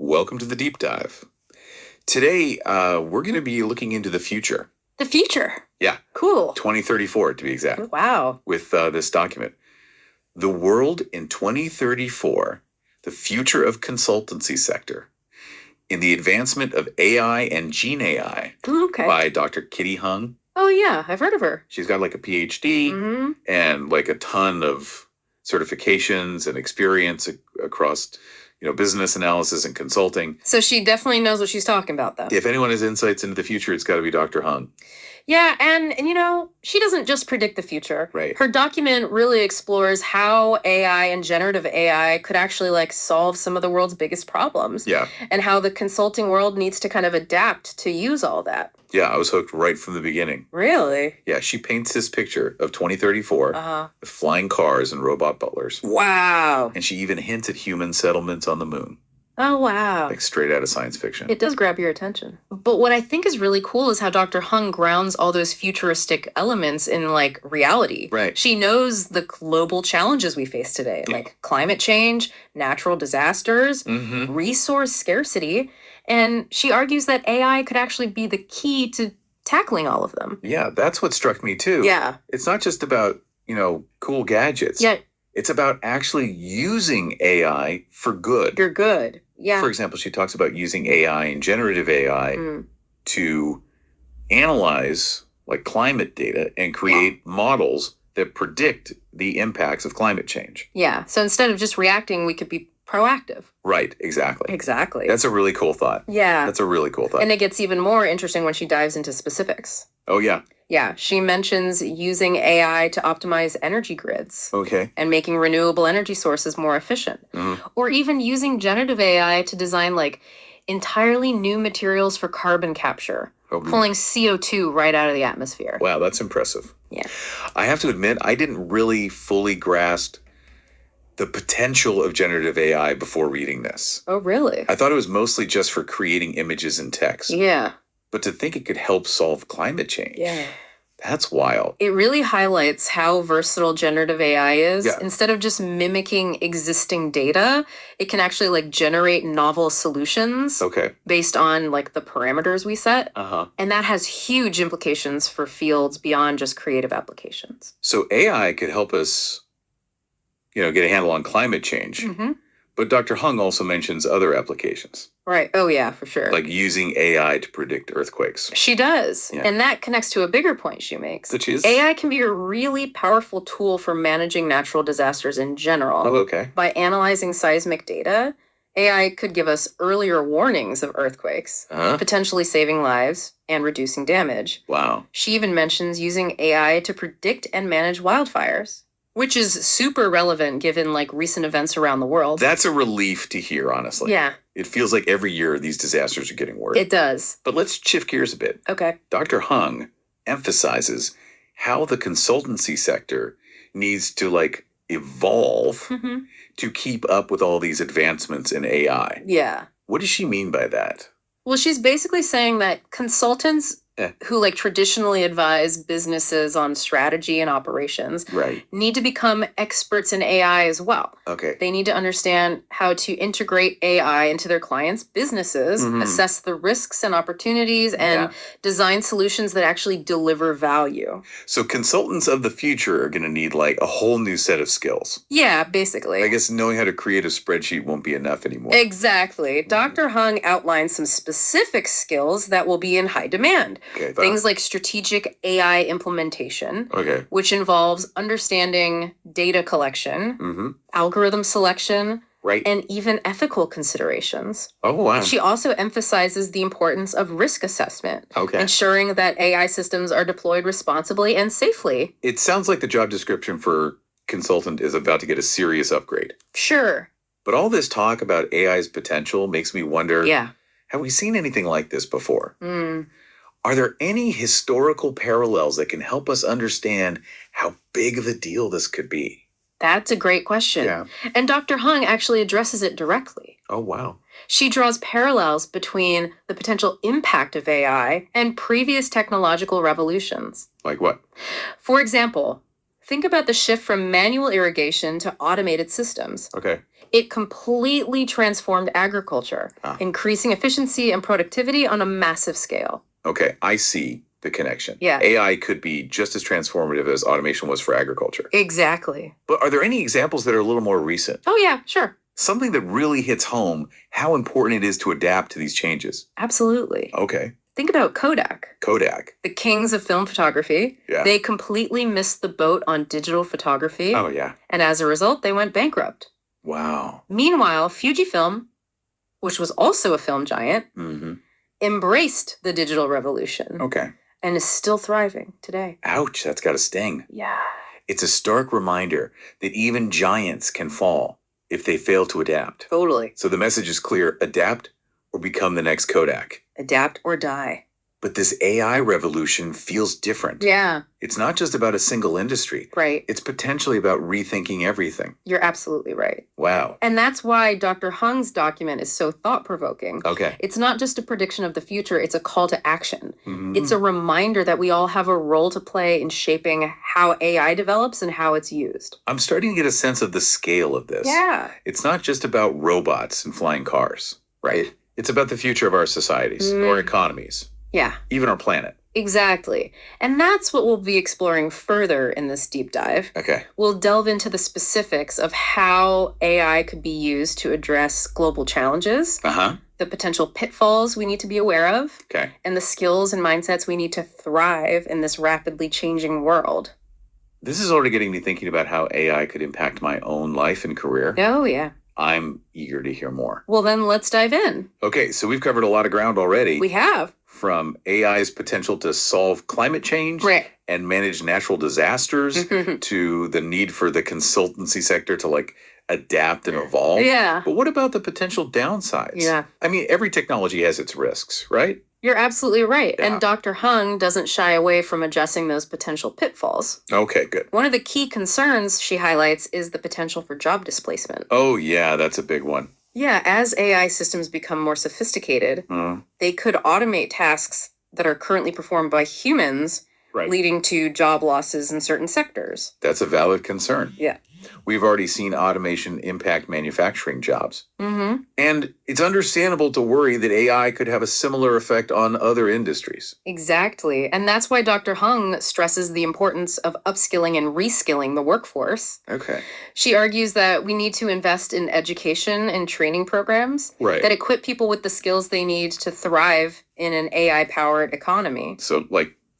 Welcome to the deep dive. Today, we're going to be looking into the future. The future. Yeah. Cool. 2034 to be exact. Wow. With this document. The world in 2034, the future of consultancy sector in the advancement of AI and GenAI by Dr. Kitty Hung. Oh, yeah. I've heard of her. She's got like a PhD and like a ton of certifications and experience across business analysis and consulting. So she definitely knows what she's talking about, though. If anyone has insights into the future, it's got to be Dr. Hung. Yeah, and she doesn't just predict the future. Right. Her document really explores how AI and generative AI could actually solve some of the world's biggest problems. Yeah. And how the consulting world needs to kind of adapt to use all that. Yeah, I was hooked right from the beginning. Really? Yeah, she paints this picture of 2034 with flying cars and robot butlers. Wow. And she even hints at human settlements on the moon. Oh, wow. Like straight out of science fiction. It does grab your attention. But what I think is really cool is how Dr. Hung grounds all those futuristic elements in reality. Right. She knows the global challenges we face today, like climate change, natural disasters, resource scarcity. And she argues that AI could actually be the key to tackling all of them. Yeah, that's what struck me too. Yeah. It's not just about, cool gadgets. Yeah. It's about actually using AI for good. You're good. Yeah. For example, she talks about using AI and generative AI to analyze climate data and create models that predict the impacts of climate change. Yeah. So instead of just reacting, we could be proactive. Right. Exactly. Exactly. That's a really cool thought. Yeah. That's a really cool thought. And it gets even more interesting when she dives into specifics. Oh, yeah. Yeah, she mentions using AI to optimize energy grids. Okay. And making renewable energy sources more efficient. Or even using generative AI to design entirely new materials for carbon capture, pulling CO2 right out of the atmosphere. Wow, that's impressive. Yeah. I have to admit, I didn't really fully grasp the potential of generative AI before reading this. Oh, really? I thought it was mostly just for creating images and text. Yeah. But to think it could help solve climate change. Yeah. That's wild. It really highlights how versatile generative AI is. Yeah. Instead of just mimicking existing data, it can actually generate novel solutions. Okay. Based on the parameters we set. And that has huge implications for fields beyond just creative applications. So AI could help us, get a handle on climate change. But Dr. Hung also mentions other applications. Right. Oh, yeah, for sure. Like using AI to predict earthquakes. She does. Yeah. And that connects to a bigger point she makes. Which is? AI can be a really powerful tool for managing natural disasters in general. Oh, okay. By analyzing seismic data, AI could give us earlier warnings of earthquakes, potentially saving lives and reducing damage. Wow. She even mentions using AI to predict and manage wildfires. Which is super relevant given recent events around the world. That's a relief to hear, honestly. Yeah. It feels like every year these disasters are getting worse. It does. But let's shift gears a bit. Okay. Dr. Hung emphasizes how the consultancy sector needs to evolve to keep up with all these advancements in AI. Yeah. What does she mean by that? Well, she's basically saying that consultants who traditionally advise businesses on strategy and operations need to become experts in AI as well. Okay. They need to understand how to integrate AI into their clients' businesses, assess the risks and opportunities, and design solutions that actually deliver value. So consultants of the future are going to need a whole new set of skills. Yeah, basically. I guess knowing how to create a spreadsheet won't be enough anymore. Exactly. Dr. Hung outlines some specific skills that will be in high demand. Okay, things like strategic AI implementation, okay, which involves understanding data collection, algorithm selection, right, and even ethical considerations. Oh, wow. She also emphasizes the importance of risk assessment, okay, ensuring that AI systems are deployed responsibly and safely. It sounds like the job description for consultant is about to get a serious upgrade. Sure. But all this talk about AI's potential makes me wonder, yeah, have we seen anything like this before? Are there any historical parallels that can help us understand how big of a deal this could be? That's a great question. Yeah. And Dr. Hung actually addresses it directly. Oh, wow. She draws parallels between the potential impact of AI and previous technological revolutions. Like what? For example, Think about the shift from manual irrigation to automated systems. Okay. It completely transformed agriculture, increasing efficiency and productivity on a massive scale. Okay, I see the connection. Yeah. AI could be just as transformative as automation was for agriculture. Exactly. But are there any examples that are a little more recent? Oh, yeah, sure. Something that really hits home how important it is to adapt to these changes. Absolutely. Okay. Think about Kodak. Kodak. The kings of film photography. Yeah. They completely missed the boat on digital photography. Oh, yeah. And as a result, they went bankrupt. Wow. Meanwhile, Fujifilm, which was also a film giant, embraced the digital revolution. Okay. And is still thriving today. Ouch, that's got to sting. Yeah. It's a stark reminder that even giants can fall if they fail to adapt. Totally. So the message is clear: adapt or become the next Kodak. Adapt or die. But this AI revolution feels different. Yeah. It's not just about a single industry. Right. It's potentially about rethinking everything. You're absolutely right. Wow. And that's why Dr. Hung's document is so thought-provoking. Okay. It's not just a prediction of the future, it's a call to action. It's a reminder that we all have a role to play in shaping how AI develops and how it's used. I'm starting to get a sense of the scale of this. Yeah. It's not just about robots and flying cars, right? It's about the future of our societies, our economies. Yeah. Even our planet. Exactly. And that's what we'll be exploring further in this deep dive. Okay. We'll delve into the specifics of how AI could be used to address global challenges, the potential pitfalls we need to be aware of, and the skills and mindsets we need to thrive in this rapidly changing world. This is already getting me thinking about how AI could impact my own life and career. Oh, yeah. I'm eager to hear more. Well, then let's dive in. Okay, so we've covered a lot of ground already. We have. From AI's potential to solve climate change and manage natural disasters to the need for the consultancy sector to adapt and evolve. Yeah. But what about the potential downsides? Yeah. I mean, every technology has its risks, right? You're absolutely right. Yeah. And Dr. Hung doesn't shy away from addressing those potential pitfalls. Okay, good. One of the key concerns she highlights is the potential for job displacement. Oh, yeah, that's a big one. Yeah, as AI systems become more sophisticated, they could automate tasks that are currently performed by humans, leading to job losses in certain sectors. That's a valid concern. Yeah. We've already seen automation impact manufacturing jobs. And it's understandable to worry that AI could have a similar effect on other industries. Exactly. And that's why Dr. Hung stresses the importance of upskilling and reskilling the workforce. Okay. She argues that we need to invest in education and training programs that equip people with the skills they need to thrive in an AI-powered economy. So,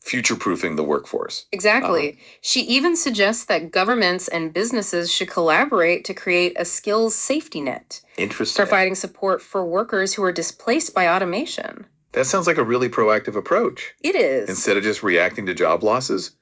future-proofing the workforce. Exactly. She even suggests that governments and businesses should collaborate to create a skills safety net. Interesting. Providing support for workers who are displaced by automation. That sounds like a really proactive approach. It is. Instead of just reacting to job losses,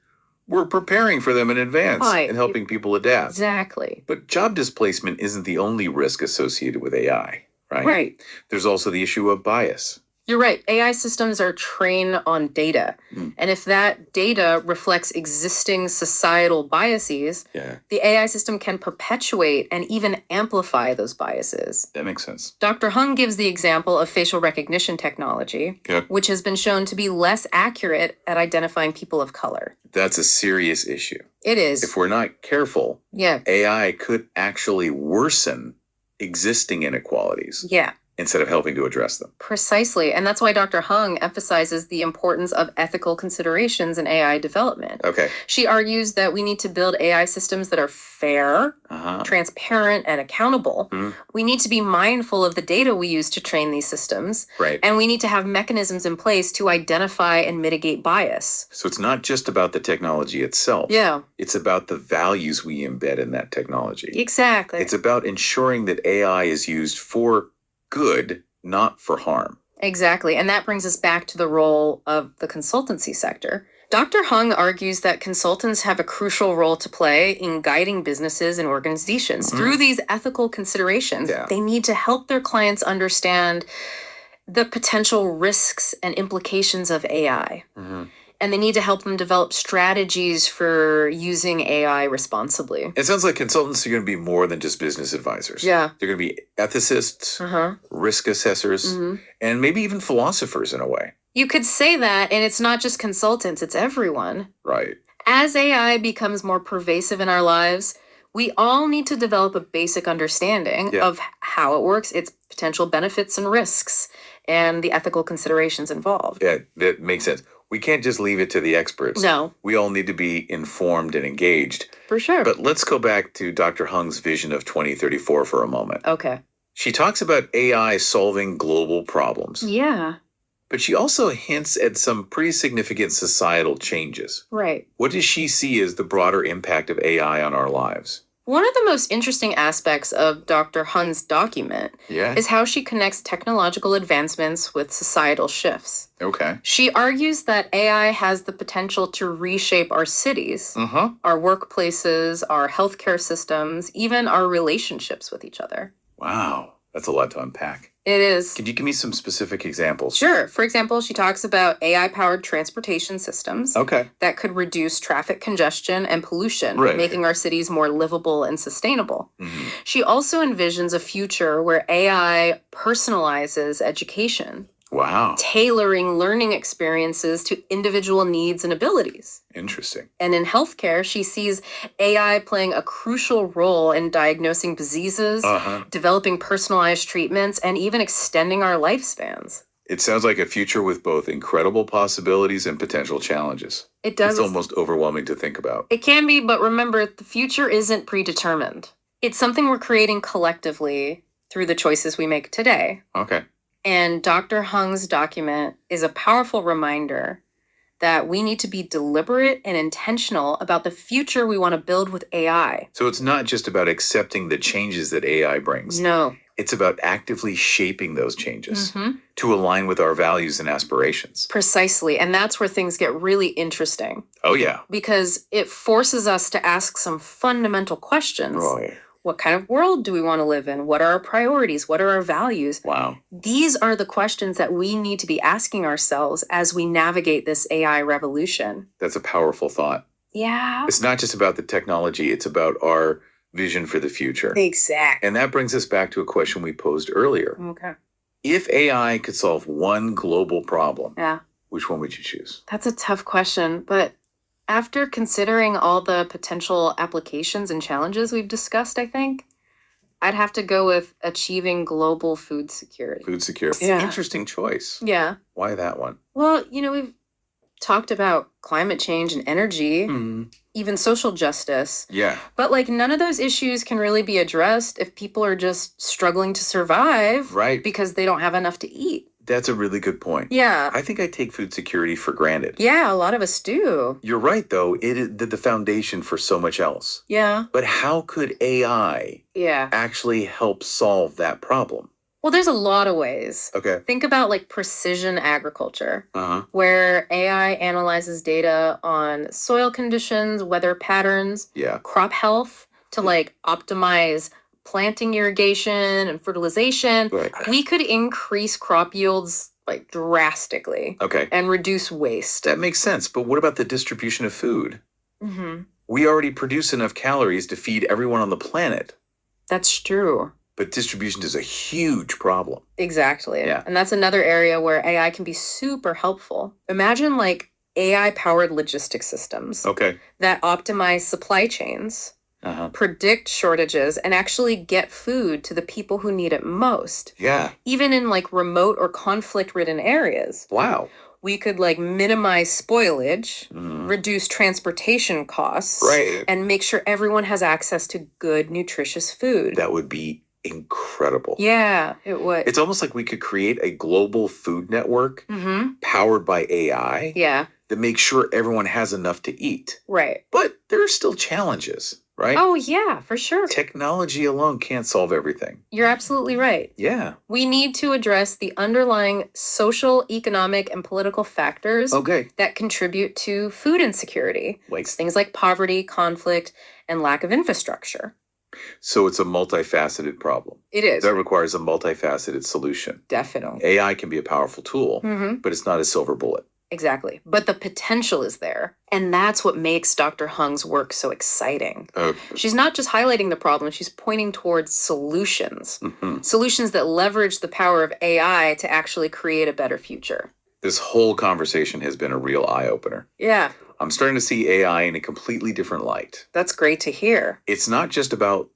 we're preparing for them in advance and helping people adapt. Exactly. But job displacement isn't the only risk associated with AI, right? Right. There's also the issue of bias. You're right. AI systems are trained on data. And if that data reflects existing societal biases, the AI system can perpetuate and even amplify those biases. That makes sense. Dr. Hung gives the example of facial recognition technology, which has been shown to be less accurate at identifying people of color. That's a serious issue. It is. If we're not careful, AI could actually worsen existing inequalities. Yeah. Instead of helping to address them. Precisely. And that's why Dr. Hung emphasizes the importance of ethical considerations in AI development. Okay. She argues that we need to build AI systems that are fair, transparent, and accountable. We need to be mindful of the data we use to train these systems. Right. And we need to have mechanisms in place to identify and mitigate bias. So it's not just about the technology itself. Yeah. It's about the values we embed in that technology. Exactly. It's about ensuring that AI is used for good, not for harm. Exactly. And that brings us back to the role of the consultancy sector. Dr. Hung argues that consultants have a crucial role to play in guiding businesses and organizations through these ethical considerations. They need to help their clients understand the potential risks and implications of AI. And they need to help them develop strategies for using AI responsibly. It sounds like consultants are going to be more than just business advisors. Yeah. They're going to be ethicists, risk assessors, and maybe even philosophers in a way. You could say that, and it's not just consultants, it's everyone. Right. As AI becomes more pervasive in our lives, we all need to develop a basic understanding of how it works, its potential benefits and risks, and the ethical considerations involved. Yeah, that makes sense. We can't just leave it to the experts. No. We all need to be informed and engaged. For sure. But let's go back to Dr. Hung's vision of 2034 for a moment. Okay. She talks about AI solving global problems. Yeah. But she also hints at some pretty significant societal changes. Right. What does she see as the broader impact of AI on our lives? One of the most interesting aspects of Dr. Hun's document is how she connects technological advancements with societal shifts. Okay. She argues that AI has the potential to reshape our cities, our workplaces, our healthcare systems, even our relationships with each other. Wow, that's a lot to unpack. It is. Could you give me some specific examples? Sure. For example, she talks about AI-powered transportation systems that could reduce traffic congestion and pollution, making our cities more livable and sustainable. She also envisions a future where AI personalizes education. Wow. Tailoring learning experiences to individual needs and abilities. Interesting. And in healthcare, she sees AI playing a crucial role in diagnosing diseases, developing personalized treatments, and even extending our lifespans. It sounds like a future with both incredible possibilities and potential challenges. It does. It's almost overwhelming to think about. It can be, but remember, the future isn't predetermined. It's something we're creating collectively through the choices we make today. Okay. And Dr. Hung's document is a powerful reminder that we need to be deliberate and intentional about the future we want to build with AI. So it's not just about accepting the changes that AI brings. No. It's about actively shaping those changes to align with our values and aspirations. Precisely. And that's where things get really interesting. Oh, yeah. Because it forces us to ask some fundamental questions. Right. What kind of world do we want to live in? What are our priorities? What are our values? Wow. These are the questions that we need to be asking ourselves as we navigate this AI revolution. That's a powerful thought. Yeah. It's not just about the technology, it's about our vision for the future. Exactly. And that brings us back to a question we posed earlier. Okay. If AI could solve one global problem, yeah, which one would you choose? That's a tough question, but after considering all the potential applications and challenges we've discussed, I think I'd have to go with achieving global food security. Food security. Yeah. Interesting choice. Yeah. Why that one? Well, we've talked about climate change and energy, even social justice. Yeah. But none of those issues can really be addressed if people are just struggling to survive. Right. Because they don't have enough to eat. That's a really good point. Yeah. I think I take food security for granted. Yeah, a lot of us do. You're right, though. It is the foundation for so much else. Yeah. But how could AI actually help solve that problem? Well, there's a lot of ways. Okay. Think about precision agriculture, where AI analyzes data on soil conditions, weather patterns, crop health to optimize planting irrigation and fertilization. Right. We could increase crop yields drastically. Okay. And reduce waste. That makes sense. But what about the distribution of food? We already produce enough calories to feed everyone on the planet. That's true. But distribution is a huge problem. Exactly. Yeah. And that's another area where AI can be super helpful. Imagine AI-powered logistics systems that optimize supply chains, predict shortages, and actually get food to the people who need it most. Yeah. Even in remote or conflict-ridden areas. Wow. We could minimize spoilage, reduce transportation costs, and make sure everyone has access to good, nutritious food. That would be incredible. Yeah, it would. It's almost like we could create a global food network powered by AI that makes sure everyone has enough to eat. Right. But there are still challenges, right? Oh, yeah, for sure. Technology alone can't solve everything. You're absolutely right. Yeah. We need to address the underlying social, economic, and political factors that contribute to food insecurity. Things like poverty, conflict, and lack of infrastructure. So it's a multifaceted problem. It is. That requires a multifaceted solution. Definitely. AI can be a powerful tool, but it's not a silver bullet. Exactly. But the potential is there. And that's what makes Dr. Hung's work so exciting. She's not just highlighting the problem, she's pointing towards solutions. Solutions that leverage the power of AI to actually create a better future. This whole conversation has been a real eye-opener. Yeah. I'm starting to see AI in a completely different light. That's great to hear. It's not just about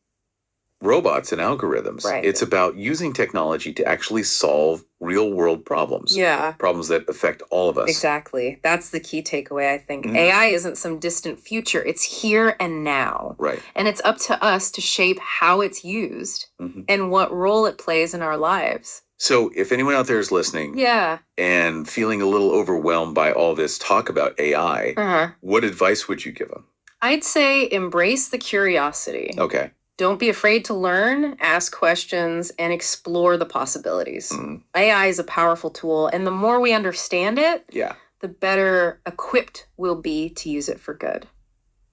robots and algorithms. Right. It's about using technology to actually solve real world problems. Yeah. Problems that affect all of us. Exactly. That's the key takeaway, I think. AI isn't some distant future. It's here and now. Right. And it's up to us to shape how it's used and what role it plays in our lives. So if anyone out there is listening and feeling a little overwhelmed by all this talk about AI, what advice would you give them? I'd say embrace the curiosity. Okay. Don't be afraid to learn, ask questions, and explore the possibilities. AI is a powerful tool, and the more we understand it, the better equipped we'll be to use it for good.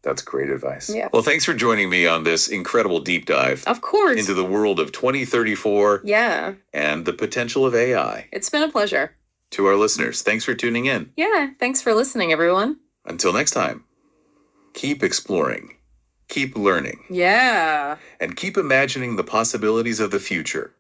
That's great advice. Yeah. Well, thanks for joining me on this incredible deep dive. Of course. Into the world of 2034. Yeah. And the potential of AI. It's been a pleasure. To our listeners, thanks for tuning in. Yeah, thanks for listening, everyone. Until next time, keep exploring, keep learning. Yeah. And keep imagining the possibilities of the future.